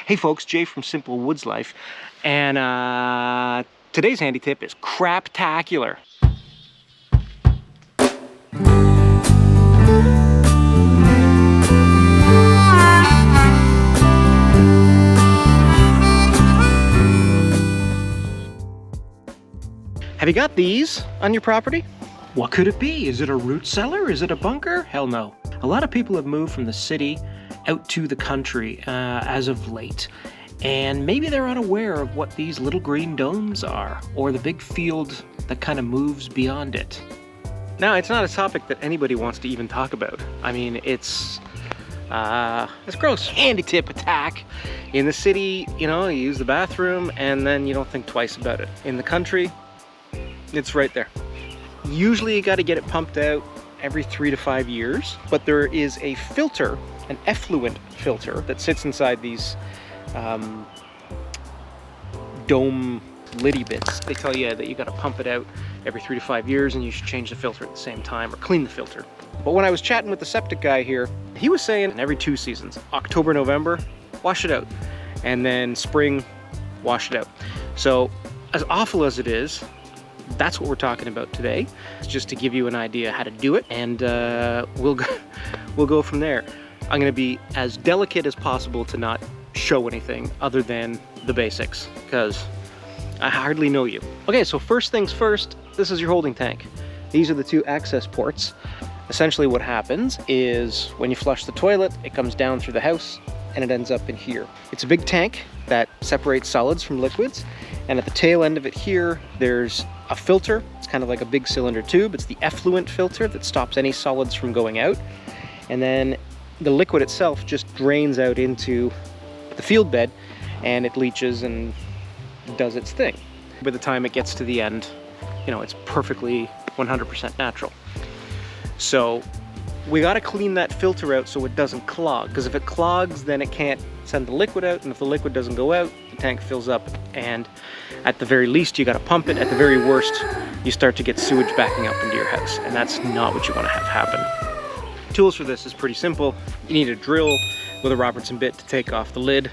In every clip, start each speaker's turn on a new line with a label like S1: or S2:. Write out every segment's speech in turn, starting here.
S1: Hey folks, Jay from Simple Woods Life, and today's handy tip is craptacular. Have you got these on your property? What could it be? Is it a root cellar? Is it a bunker? Hell no. A lot of people have moved from the city out to the country as of late. And maybe they're unaware of what these little green domes are, or the big field that kind of moves beyond it. Now, it's not a topic that anybody wants to even talk about. I mean, it's gross. Handy tip attack. In the city, you know, you use the bathroom and then you don't think twice about it. In the country, it's right there. Usually you got to get it pumped out every 3 to 5 years, but there is a filter, an effluent filter that sits inside these dome liddy bits. They tell you that you got to pump it out every 3 to 5 years and you should change the filter at the same time or clean the filter. But when I was chatting with the septic guy here, he was saying every 2 seasons, October, November, wash it out, and then spring, wash it out. So as awful as it is, that's what we're talking about today. It's just to give you an idea how to do it, and we'll go from there. I'm going to be as delicate as possible to not show anything other than the basics, because I hardly know you. Okay, so first things first, this is your holding tank. These are the 2 access ports. Essentially what happens is when you flush the toilet, it comes down through the house and it ends up in here. It's a big tank that separates solids from liquids, and at the tail end of it here, there's a filter. It's kind of like a big cylinder tube. It's the effluent filter that stops any solids from going out. And then the liquid itself just drains out into the field bed and it leaches and does its thing. By the time it gets to the end, you know, it's perfectly 100% natural. So we got to clean that filter out so it doesn't clog, because if it clogs, then it can't send the liquid out, and if the liquid doesn't go out, the tank fills up, and at the very least you got to pump it. At the very worst, you start to get sewage backing up into your house, and that's not what you want to have happen. Tools for this is pretty simple. You need a drill with a Robertson bit to take off the lid,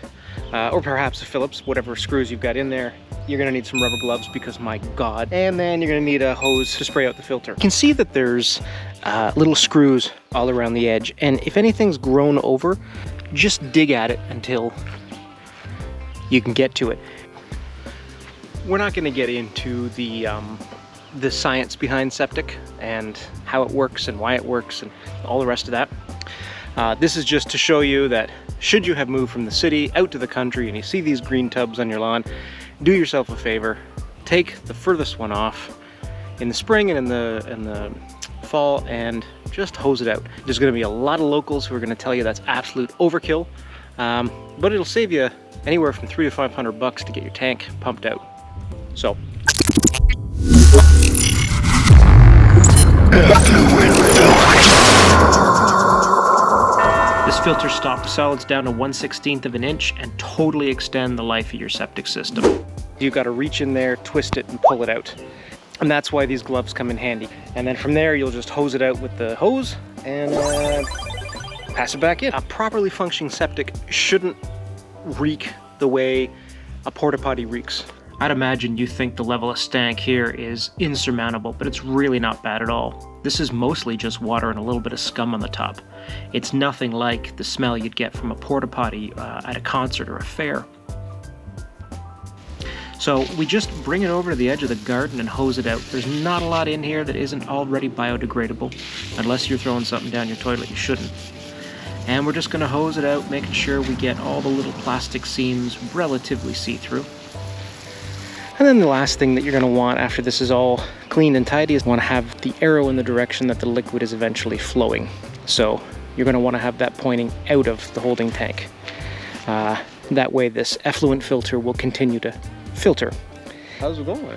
S1: or perhaps a Phillips, whatever screws you've got in there. You're gonna need some rubber gloves because my God. And then you're gonna need a hose to spray out the filter. You can see that there's little screws all around the edge, and if anything's grown over, just dig at it until you can get to it. We're not gonna get into the science behind septic and how it works and why it works and all the rest of that. This is just to show you that should you have moved from the city out to the country and you see these green tubs on your lawn, do yourself a favor, take the furthest one off in the spring and in the fall and just hose it out. There's going to be a lot of locals who are going to tell you that's absolute overkill, but it'll save you anywhere from $300 to $500 to get your tank pumped out. So. This filter stops solids down to 1/16 of an inch and totally extend the life of your septic system. You've got to reach in there, twist it, and pull it out. And that's why these gloves come in handy. And then from there, you'll just hose it out with the hose and pass it back in. A properly functioning septic shouldn't reek the way a porta potty reeks. I'd imagine you think the level of stank here is insurmountable, but it's really not bad at all. This is mostly just water and a little bit of scum on the top. It's nothing like the smell you'd get from a porta potty at a concert or a fair. So we just bring it over to the edge of the garden and hose it out. There's not a lot in here that isn't already biodegradable. Unless you're throwing something down your toilet, you shouldn't. And we're just gonna hose it out, making sure we get all the little plastic seams relatively see-through. And then the last thing that you're going to want after this is all cleaned and tidy is want to have the arrow in the direction that the liquid is eventually flowing. So you're going to want to have that pointing out of the holding tank. That way this effluent filter will continue to filter. How's it going?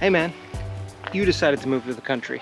S1: Hey man, you decided to move to the country.